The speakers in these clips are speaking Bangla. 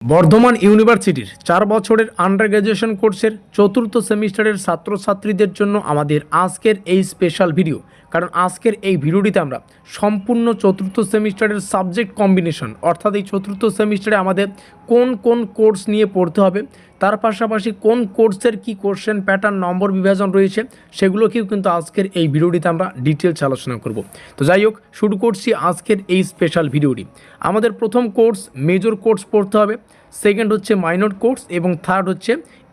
বর্ধমান ইউনিভার্সিটির 4 বছরের আন্ডার গ্র্যাজুয়েশন কোর্সের চতুর্থ সেমিস্টারের ছাত্রছাত্রীদের জন্য আমাদের আজকের এই স্পেশাল ভিডিও। কারণ আজকের এই ভিডিওটিতে আমরা সম্পূর্ণ চতুর্থ সেমিস্টারের সাবজেক্ট কম্বিনেশন, অর্থাৎ এই চতুর্থ সেমিস্টারে আমাদের কোন কোন কোর্স নিয়ে পড়তে হবে, তার পাশাপাশি কোন কোর্সের কি কোশ্চেন প্যাটার্ন, নম্বর বিভাজন রয়েছে, সেগুলোকেও কিন্তু আজকের এই ভিডিওটিতে আমরা ডিটেলস আলোচনা করব। তো যাই হোক, শুরু করছি আজকের এই স্পেশাল ভিডিওটি। আমাদের প্রথম কোর্স মেজর কোর্স পড়তে হবে, সেকেন্ড হচ্ছে মাইনর কোর্স এবং থার্ড হচ্ছে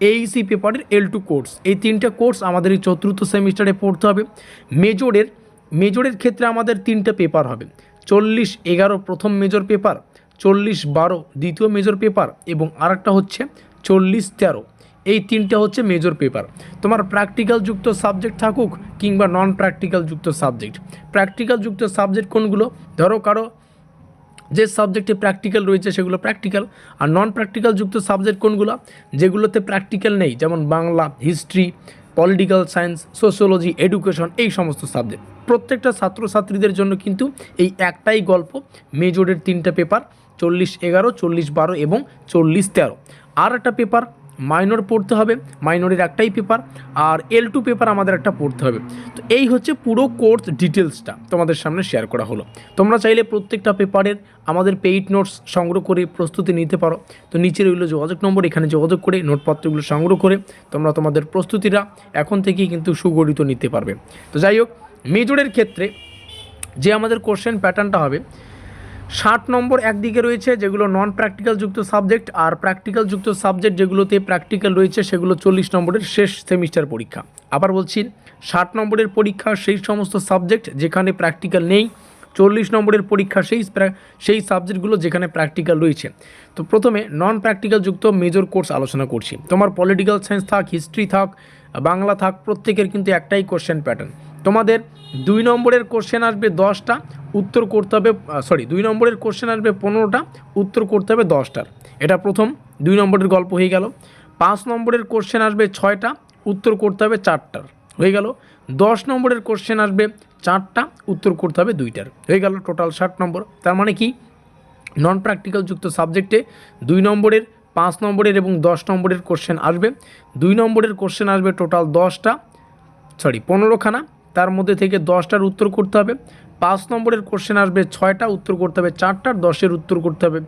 এইসি পেপারের L2 কোর্স। এই তিনটে কোর্স আমাদের এই চতুর্থ সেমিস্টারে পড়তে হবে। মেজরের ক্ষেত্রে আমাদের তিনটে পেপার হবে, 40-11 প্রথম মেজর পেপার, 40-12 দ্বিতীয় মেজর পেপার এবং আরেকটা হচ্ছে 40-13। এই তিনটা হচ্ছে মেজর পেপার। তোমার প্র্যাকটিক্যাল যুক্ত সাবজেক্ট থাকুক কিংবা নন প্র্যাকটিক্যাল যুক্ত সাবজেক্ট। প্র্যাকটিক্যাল যুক্ত সাবজেক্ট কোনগুলো? ধরো কারো যে সাবজেক্টে প্র্যাকটিক্যাল রয়েছে সেগুলো প্র্যাকটিক্যাল, আর নন প্র্যাকটিক্যাল যুক্ত সাবজেক্ট কোনগুলো? যেগুলোতে প্র্যাকটিক্যাল নেই, যেমন Bangla, history, political science, sociology, education, এই সমস্ত সাবজেক্ট। প্রত্যেকটা ছাত্রছাত্রীদের জন্য কিন্তু এই একটাই গল্প, মেজরের তিনটা পেপার, 40-11, 40-12 এবং 40-13। আর একটা পেপার মাইনর পড়তে হবে, মাইনরের একটাই পেপার, আর L2 পেপার আমাদের একটা পড়তে হবে। তো এই হচ্ছে পুরো কোর্স ডিটেলসটা তোমাদের সামনে শেয়ার করা হলো। তোমরা চাইলে প্রত্যেকটা পেপারের আমাদের পেইড নোটস সংগ্রহ করে প্রস্তুতি নিতে পারো। তো নিচে রইল যোগাযোগ নম্বর, এখানে যোগাযোগ করে নোটপত্রগুলো সংগ্রহ করে তোমরা তোমাদের প্রস্তুতিটা এখন থেকেই কিন্তু সুগঠিত নিতে পারবে। তো যাই হোক, মেজরের ক্ষেত্রে যে আমাদের কোশ্চেন প্যাটার্নটা হবে, 60 নম্বর একদিকে রয়েছে যেগুলো নন প্র্যাকটিক্যাল যুক্ত সাবজেক্ট, আর প্র্যাকটিক্যাল যুক্ত সাবজেক্ট যেগুলোতে প্র্যাকটিক্যাল রয়েছে সেগুলো 40 নম্বরের শেষ সেমিস্টার পরীক্ষা। আবার বলছি, 60 নম্বরের পরীক্ষা সেই সমস্ত সাবজেক্ট যেখানে প্র্যাকটিক্যাল নেই, 40 নম্বরের পরীক্ষা সেই সাবজেক্টগুলো যেখানে প্র্যাকটিক্যাল রয়েছে। তো প্রথমে নন প্র্যাকটিক্যাল যুক্ত মেজর কোর্স আলোচনা করছি। তোমার পলিটিক্যাল সায়েন্স থাক, হিস্ট্রি থাক, বাংলা থাক, প্রত্যেকের কিন্তু একটাই কোশ্চেন প্যাটার্ন। তোমাদের 2 নম্বরের কোশ্চেন আসবে 10টা, উত্তর করতে হবে 2 নম্বরের কোশ্চেন আসবে 15টা, উত্তর করতে হবে 10টার। এটা প্রথম 2 নম্বরের গল্প হয়ে গেল। 5 নম্বরের কোশ্চেন আসবে 6টা, উত্তর করতে হবে 4টার, হয়ে গেল। 10 নম্বরের কোশ্চেন আসবে 4টা, উত্তর করতে হবে 2টার, হয়ে গেল। টোটাল 60 নম্বর। তার মানে কি, নন প্র্যাকটিক্যাল যুক্ত সাবজেক্টে 2 নম্বরের, 5 নম্বরের এবং 10 নম্বরের কোশ্চেন আসবে। 2 নম্বরের কোশ্চেন আসবে টোটাল 15খানা, তার মধ্যে থেকে 10টার উত্তর করতে হবে। 5 নম্বরের কোশ্চেন আসবে 6টা, উত্তর করতে হবে 4টার, 10এর উত্তর করতে হবে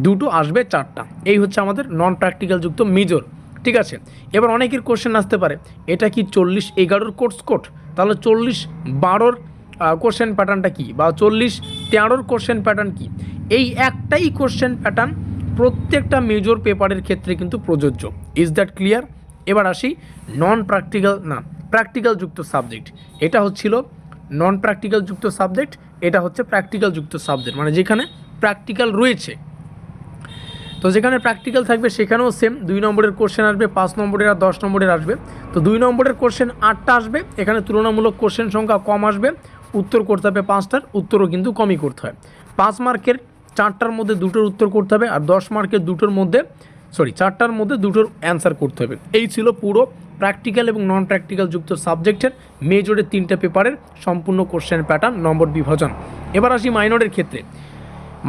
2টো, আসবে 4টা। এই হচ্ছে আমাদের নন প্র্যাকটিক্যাল যুক্ত মেজর। ঠিক আছে, এবার অনেকের কোশ্চেন আসতে পারে, এটা কি 40-11 কোর্স কোড? তাহলে 40-12 কোশ্চেন প্যাটার্নটা কী, বা 40-13 কোশ্চেন প্যাটার্ন কী? এই একটাই কোশ্চেন প্যাটার্ন প্রত্যেকটা মেজর পেপারের ক্ষেত্রে কিন্তু প্রযোজ্য। Is that clear? এবার আসি নন প্র্যাকটিক্যাল প্র্যাকটিক্যাল যুক্ত সাবজেক্ট। এটা হচ্ছিল নন প্র্যাকটিক্যাল যুক্ত সাবজেক্ট, এটা হচ্ছে প্র্যাকটিক্যাল যুক্ত সাবজেক্ট, মানে যেখানে প্র্যাকটিক্যাল রয়েছে। তো যেখানে প্র্যাকটিক্যাল থাকবে সেখানেও সেম 2 নম্বরের কোশ্চেন আসবে, 5 নম্বরের আর 10 নম্বরের আসবে। তো 2 নম্বরের কোশ্চেন 8টা আসবে, এখানে তুলনামূলক কোশ্চেন সংখ্যা কম আসবে, উত্তর করতে হবে 5টার, উত্তরও কিন্তু কমই করতে হয়। 5 মার্কের 4টার মধ্যে 2টোর উত্তর করতে হবে, আর 10 মার্কের 4টার মধ্যে 2টোর অ্যান্সার করতে হবে। এই ছিল পুরো প্র্যাকটিক্যাল এবং নন প্র্যাকটিক্যাল যুক্ত সাবজেক্টের মেজরের 3টে পেপারের সম্পূর্ণ কোশ্চেন প্যাটার্ন, নম্বর বিভাজন। এবার আসি মাইনরের ক্ষেত্রে।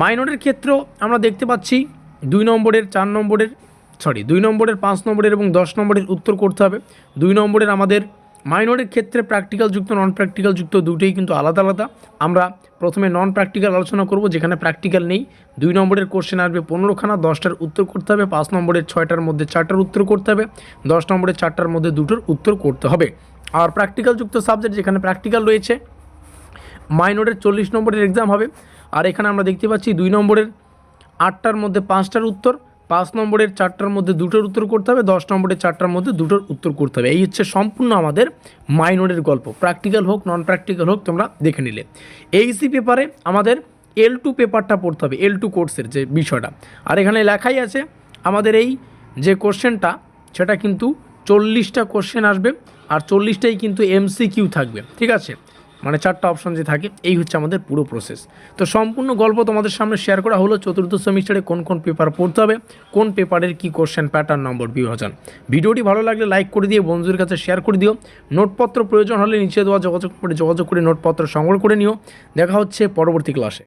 মাইনরের ক্ষেত্রেও আমরা দেখতে পাচ্ছি 2 নম্বরের, 5 নম্বরের এবং 10 নম্বরের উত্তর করতে হবে। 2 নম্বরের আমাদের মাইনরের ক্ষেত্রে প্র্যাকটিক্যাল যুক্ত নন প্র্যাকটিক্যাল যুক্ত দুটোই কিন্তু আলাদা আলাদা। আমরা প্রথমে নন প্র্যাকটিক্যাল আলোচনা করব, যেখানে প্র্যাকটিক্যাল নেই। 2 নম্বরের কোশ্চেন আসবে 15খানা, 10টার উত্তর করতে হবে। 5 নম্বরের 6টার মধ্যে 4টার উত্তর করতে হবে। 10 নম্বরের 4টার মধ্যে 2টোর উত্তর করতে হবে। আর প্র্যাকটিক্যাল যুক্ত সাবজেক্ট যেখানে প্র্যাকটিক্যাল রয়েছে, মাইনরের 40 নম্বরের এক্সাম হবে। আর এখানে আমরা দেখতে পাচ্ছি 2 নম্বরের 8টার মধ্যে 5টার উত্তর, 5 নম্বরের 4টার মধ্যে 2টোর উত্তর করতে হবে, 10 নম্বরের 4টার মধ্যে 2টোর উত্তর করতে হবে। এই হচ্ছে সম্পূর্ণ আমাদের মাইনরের গল্প। প্র্যাকটিক্যাল হোক নন প্র্যাকটিক্যাল হোক, তোমরা দেখে নিলে। এইসি পেপারে আমাদের L2 পেপারটা পড়তে হবে, L2 কোর্সের যে বিষয়টা। আর এখানে লেখাই আছে আমাদের এই যে কোশ্চেনটা, সেটা কিন্তু 40টা কোশ্চেন আসবে, আর 40টাই কিন্তু MCQ থাকবে। ঠিক আছে, মানে 4টা অপশন যে থাকে, এই হচ্ছে আমাদের পুরো প্রসেস। তো সম্পূর্ণ গল্প তোমাদের সামনে শেয়ার করা হলো, চতুর্থ সেমিস্টারে কোন কোন পেপার পড়তে হবে, কোন পেপারের কি কোশ্চেন প্যাটার্ন, নম্বর বিভাজন। ভিডিওটি ভালো লাগলে লাইক করে দিয়ে বন্ধুদের কাছে শেয়ার করে দিও। নোটপত্র প্রয়োজন হলে নিচে দেওয়া যোগাযোগ করে নোটপত্র সংগ্রহ করে নিও। দেখা হচ্ছে পরবর্তী ক্লাসে।